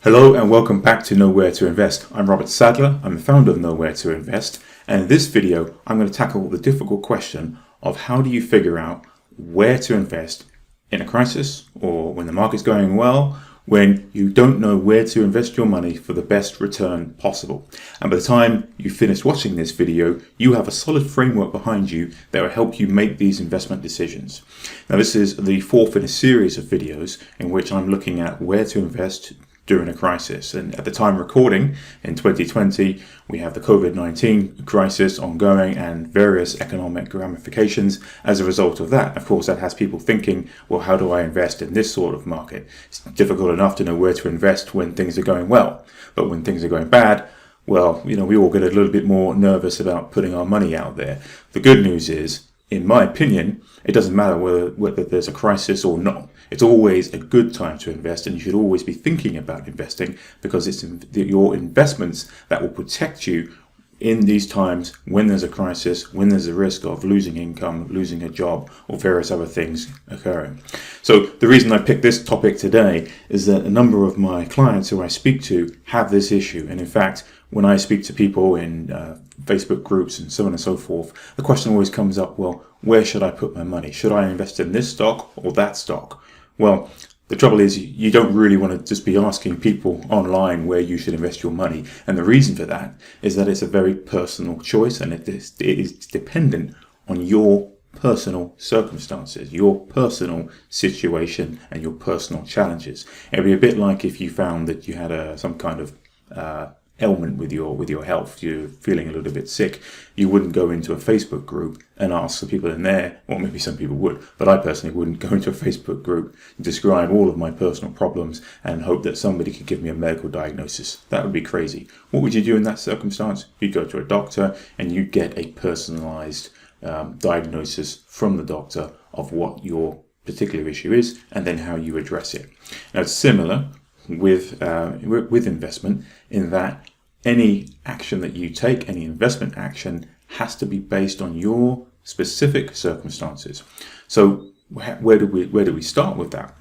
Hello and welcome back to Know Where to Invest. I'm Robert Sadler, I'm the founder of Know Where to Invest, and in this video I'm going to tackle the difficult question of how do you figure out where to invest in a crisis, or when the market's going well, when you don't know where to invest your money for the best return possible. And by the time you finish watching this video, you have a solid framework behind you that will help you make these investment decisions. Now, this is the fourth in a series of videos in which I'm looking at where to invest during a crisis. And at the time recording in 2020, we have the COVID-19 crisis ongoing and various economic ramifications as a result of that. Of course, that has people thinking, well, how do I invest in this sort of market? It's difficult enough to know where to invest when things are going well, but when things are going bad, well, we all get a little bit more nervous about putting our money out there. The good news is, in my opinion, it doesn't matter whether there's a crisis or not. It's always a good time to invest, and you should always be thinking about investing, because it's your investments that will protect you in these times when there's a crisis, when there's a risk of losing income, losing a job, or various other things occurring. So the reason I picked this topic today is that a number of my clients who I speak to have this issue. And in fact, when I speak to people in Facebook groups and so on and so forth, the question always comes up, well, where should I put my money? Should I invest in this stock or that stock? Well, the trouble is you don't really want to just be asking people online where you should invest your money. And the reason for that is that it's a very personal choice, and it is dependent on your personal circumstances, your personal situation, and your personal challenges. It'd be a bit like if you found that you had some kind of ailment with your health, you're feeling a little bit sick, you wouldn't go into a Facebook group and ask the people in there, or maybe some people would, but I personally wouldn't go into a Facebook group and describe all of my personal problems and hope that somebody could give me a medical diagnosis. That would be crazy. What would you do in that circumstance? You'd go to a doctor and you'd get a personalized diagnosis from the doctor of what your particular issue is and then how you address it. Now, it's similar with investment, in that any action that you take, any investment action, has to be based on your specific circumstances. So where do we start with that?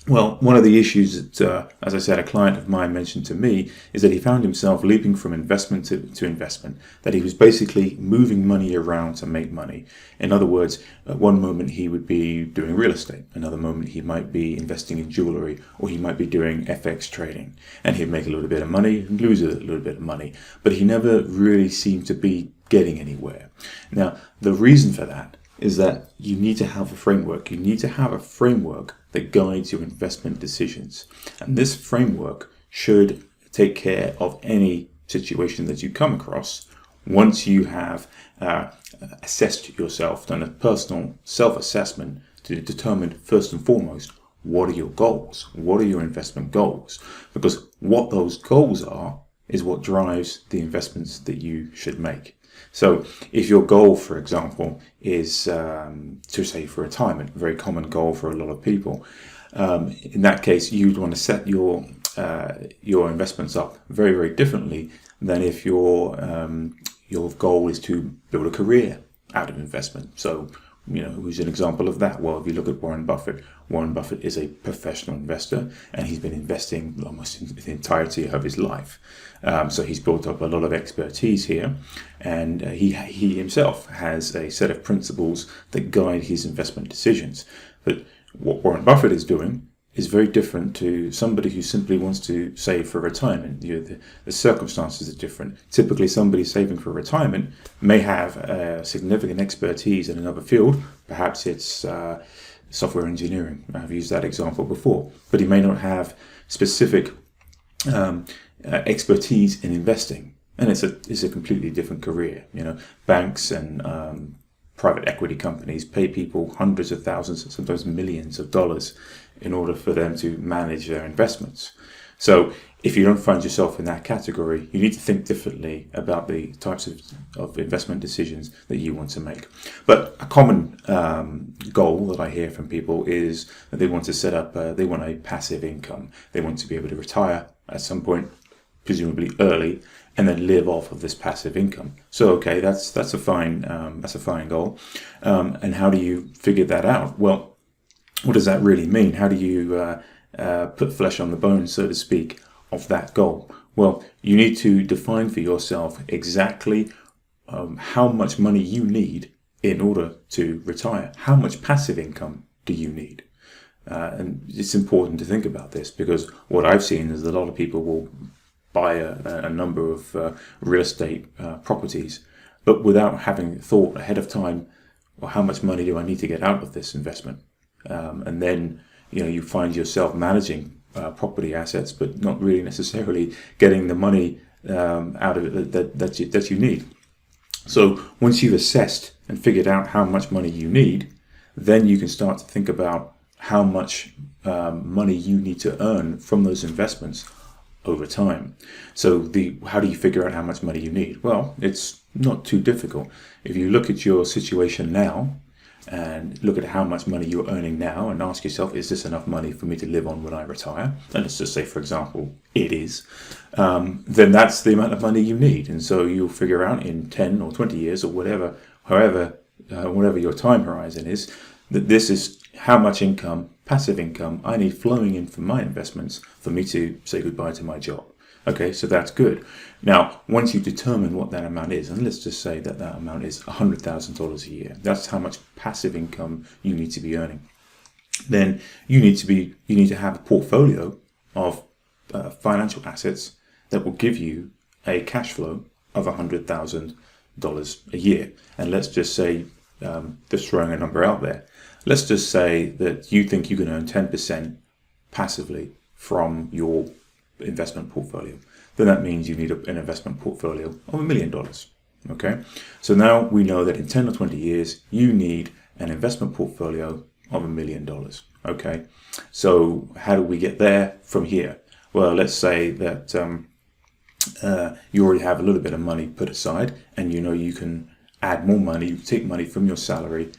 Well, one of the issues that, as I said, a client of mine mentioned to me is that he found himself leaping from investment to investment, that he was basically moving money around to make money. In other words, at one moment he would be doing real estate, another moment he might be investing in jewelry, or he might be doing FX trading, and he'd make a little bit of money and lose a little bit of money, but he never really seemed to be getting anywhere. Now, the reason for that is that you need to have a framework. You need to have a framework that guides your investment decisions. And this framework should take care of any situation that you come across once you have assessed yourself, done a personal self-assessment to determine first and foremost, what are your goals? What are your investment goals? Because what those goals are is what drives the investments that you should make. So if your goal, for example, is to save for retirement, a very common goal for a lot of people, in that case, you'd want to set your investments up very, very differently than if your goal is to build a career out of investment. So, who's an example of that? Well, if you look at Warren Buffett is a professional investor, and he's been investing almost in the entirety of his life. So he's built up a lot of expertise here, and he himself has a set of principles that guide his investment decisions. But what Warren Buffett is doing is very different to somebody who simply wants to save for retirement. The circumstances are different. Typically, somebody saving for retirement may have significant expertise in another field. Perhaps it's software engineering. I've used that example before. But he may not have specific expertise in investing. And it's a completely different career. Banks and private equity companies pay people hundreds of thousands, sometimes millions of dollars in order for them to manage their investments. So if you don't find yourself in that category, you need to think differently about the types of investment decisions that you want to make. But a common goal that I hear from people is that they want to set up, they want a passive income. They want to be able to retire at some point, presumably early, and then live off of this passive income. So, okay, that's a fine goal. And how do you figure that out? Well, what does that really mean? How do you put flesh on the bones, so to speak, of that goal? Well, you need to define for yourself exactly how much money you need in order to retire. How much passive income do you need? And it's important to think about this, because what I've seen is that a lot of people will buy a number of real estate properties, but without having thought ahead of time, well, how much money do I need to get out of this investment? And then you find yourself managing property assets, but not really necessarily getting the money out of it that you need. So once you've assessed and figured out how much money you need, then you can start to think about how much money you need to earn from those investments over time. So how do you figure out how much money you need? Well, it's not too difficult. If you look at your situation now and look at how much money you're earning now and ask yourself, is this enough money for me to live on when I retire? And let's just say, for example, it is. Then that's the amount of money you need. And so you'll figure out in 10 or 20 years or whatever your time horizon is, that this is how much income, passive income, I need flowing in from my investments for me to say goodbye to my job. Okay, so that's good. Now, once you determine what that amount is, and let's just say that amount is $100,000 a year, that's how much passive income you need to be earning. Then you need to have a portfolio of financial assets that will give you a cash flow of $100,000 a year. And let's just say, just throwing a number out there, let's just say that you think you can earn 10% passively from your investment portfolio. Then that means you need an investment portfolio of $1 million. Okay, so now we know that in 10 or 20 years you need an investment portfolio of $1 million. Okay, so how do we get there from here? Well, let's say that you already have a little bit of money put aside, and you can add more money. You take money from your salary,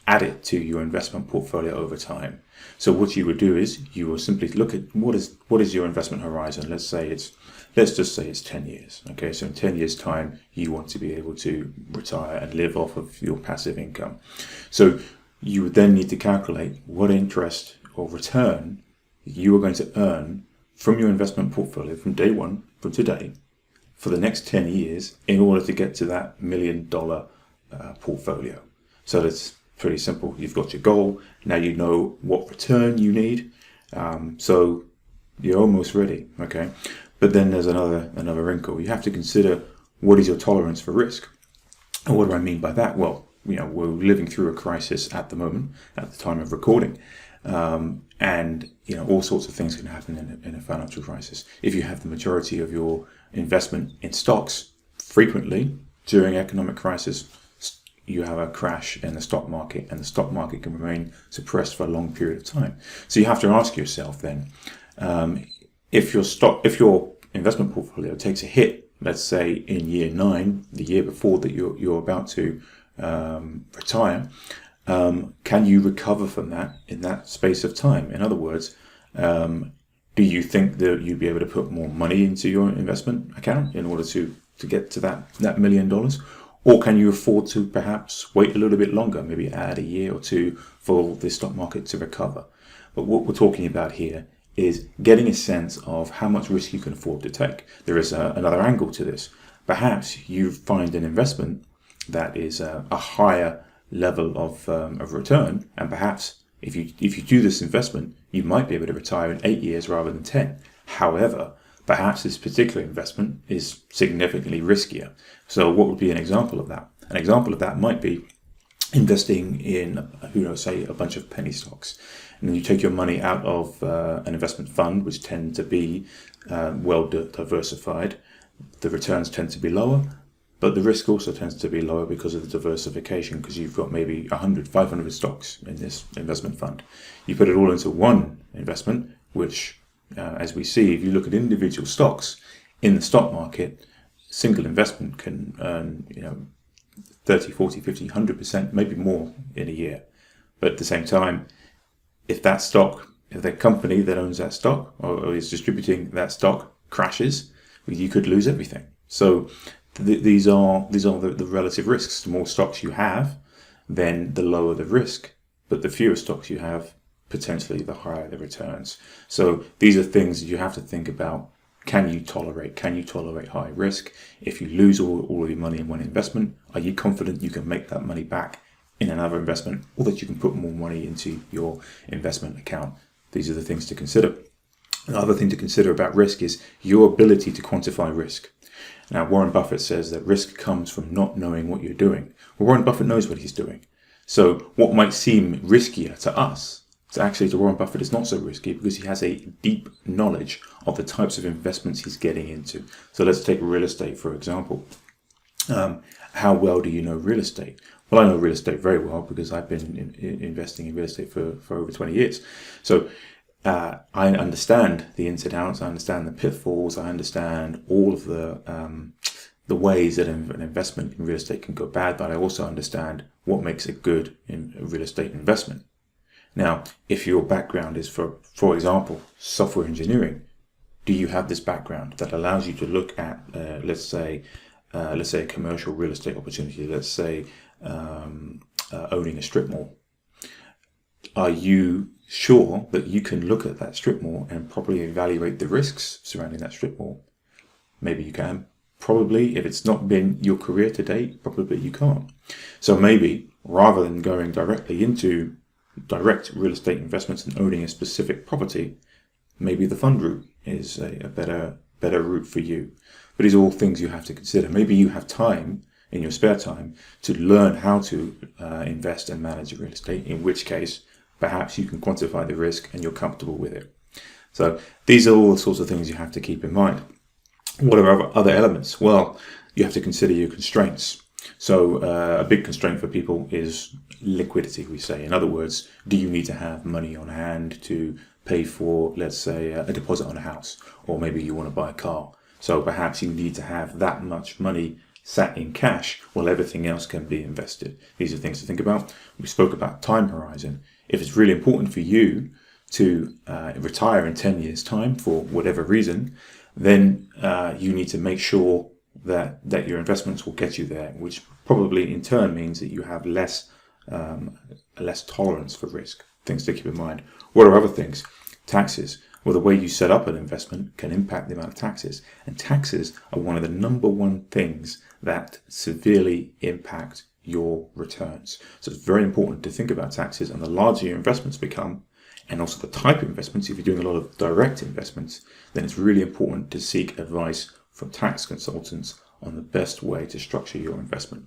add it to your investment portfolio over time. So what you would do is you will simply look at what is your investment horizon. Let's just say it's 10 years. Okay, so in 10 years time you want to be able to retire and live off of your passive income. So you would then need to calculate what interest or return you are going to earn from your investment portfolio from day one, from today, for the next 10 years in order to get to that $1 million portfolio. So that's pretty simple. You've got your goal. Now you know what return you need. So you're almost ready. Okay. But then there's another wrinkle. You have to consider, what is your tolerance for risk? And what do I mean by that? Well, we're living through a crisis at the moment, at the time of recording. And all sorts of things can happen in a financial crisis. If you have the majority of your investment in stocks, frequently during economic crisis, you have a crash in the stock market, and the stock market can remain suppressed for a long period of time. So you have to ask yourself then, if your investment portfolio takes a hit, let's say in year 9, the year before that you're about to retire, can you recover from that in that space of time? In other words, do you think that you'd be able to put more money into your investment account in order to get to that $1 million? Or can you afford to perhaps wait a little bit longer, maybe add a year or two for the stock market to recover? But what we're talking about here is getting a sense of how much risk you can afford to take. There is another angle to this. Perhaps you find an investment that is a higher level of return, and perhaps if you do this investment, you might be able to retire in 8 years rather than 10. However, perhaps this particular investment is significantly riskier. So what would be an example of that? An example of that might be investing in, say a bunch of penny stocks. And then you take your money out of an investment fund, which tend to be well diversified. The returns tend to be lower, but the risk also tends to be lower because of the diversification, because you've got maybe 100, 500 stocks in this investment fund. You put it all into one investment, which as we see, if you look at individual stocks in the stock market, single investment can earn 30, 40, 50, 100%, maybe more in a year. But at the same time, if the company that owns that stock or is distributing that stock crashes, you could lose everything. So these are the relative risks. The more stocks you have, then the lower the risk. But the fewer stocks you have, potentially the higher the returns. So these are things you have to think about Can you tolerate high risk? If you lose all of your money in one investment, are you confident you can make that money back in another investment, or that you can put more money into your investment account? These are the things to consider. Another thing to consider about risk is your ability to quantify risk. Now, Warren Buffett says that risk comes from not knowing what you're doing. Well, Warren Buffett knows what he's doing. So what might seem riskier to us, to Warren Buffett, is not so risky, because he has a deep knowledge of the types of investments he's getting into. So let's take real estate, for example. How well do you know real estate? Well, I know real estate very well because I've been investing in real estate for over 20 years. So I understand the ins and outs, I understand the pitfalls, I understand all of the ways that an investment in real estate can go bad, but I also understand what makes a good real estate investment. Now, if your background is, for example, software engineering, do you have this background that allows you to look at, let's say a commercial real estate opportunity, let's say owning a strip mall? Are you sure that you can look at that strip mall and properly evaluate the risks surrounding that strip mall? Maybe you can. Probably, if it's not been your career to date, probably you can't. So maybe, rather than going directly into direct real estate investments and owning a specific property, maybe the fund route is a better route for you. But these are all things you have to consider. Maybe you have time in your spare time to learn how to invest and manage real estate, in which case perhaps you can quantify the risk and you're comfortable with it. So these are all the sorts of things you have to keep in mind. What are other elements? Well, you have to consider your constraints. So a big constraint for people is liquidity, we say. In other words, do you need to have money on hand to pay for, let's say, a deposit on a house, or maybe you want to buy a car. So perhaps you need to have that much money sat in cash while everything else can be invested. These are things to think about. We spoke about time horizon. If it's really important for you to retire in 10 years' time for whatever reason, then you need to make sure that your investments will get you there, which probably in turn means that you have less tolerance for risk. Things to keep in mind. What are other things? Taxes. Well, the way you set up an investment can impact the amount of taxes. And taxes are one of the number one things that severely impact your returns. So it's very important to think about taxes, and the larger your investments become, and also the type of investments, if you're doing a lot of direct investments, then it's really important to seek advice from tax consultants on the best way to structure your investment.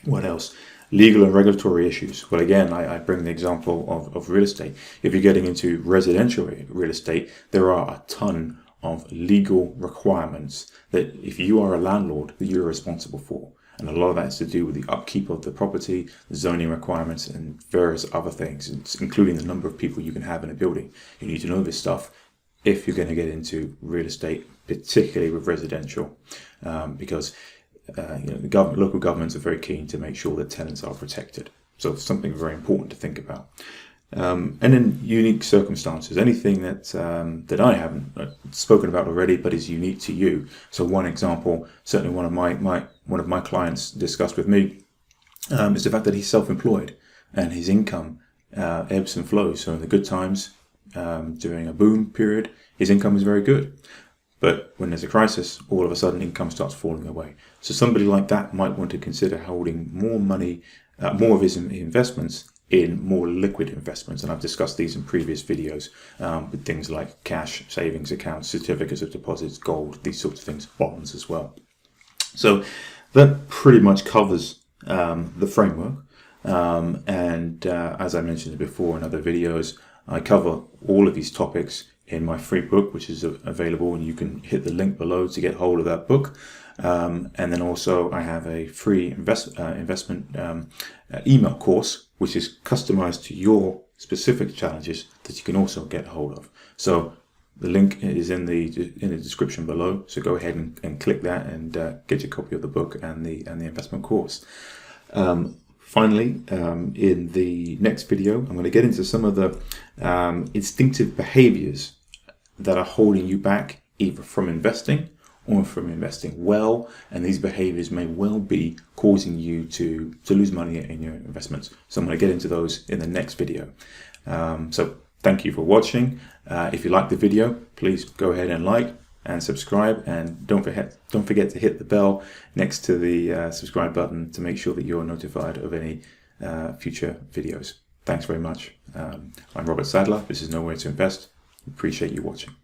What else? Legal and regulatory issues. Well, again, I bring the example of real estate. If you're getting into residential real estate, there are a ton of legal requirements that if you are a landlord, that you're responsible for. And a lot of that is to do with the upkeep of the property, the zoning requirements, and various other things, including the number of people you can have in a building. You need to know this stuff if you're going to get into real estate, particularly with residential, because the local governments are very keen to make sure that tenants are protected. So it's something very important to think about. And then unique circumstances, anything that I haven't spoken about already, but is unique to you. So one example, certainly one of my clients discussed with me, is the fact that he's self-employed and his income ebbs and flows. So in the good times, during a boom period, his income is very good. But when there's a crisis, all of a sudden income starts falling away. So somebody like that might want to consider holding more money, more of his investments in more liquid investments. And I've discussed these in previous videos with things like cash, savings accounts, certificates of deposits, gold, these sorts of things, bonds as well. So that pretty much covers the framework. And as I mentioned before in other videos, I cover all of these topics in my free book, which is available, and you can hit the link below to get hold of that book. And then also I have a free investment email course, which is customized to your specific challenges, that you can also get hold of. So the link is in the description below. So go ahead and click that and get your copy of the book and the investment course. Finally, in the next video, I'm going to get into some of the instinctive behaviors that are holding you back either from investing or from investing well, and these behaviors may well be causing you to lose money in your investments. So I'm going to get into those in the next video. So thank you for watching. If you like the video, please go ahead and like, and subscribe, and don't forget to hit the bell next to the subscribe button to make sure that you're notified of any future videos. Thanks very much. I'm Robert Sadler. This is Nowhere to Invest. Appreciate you watching.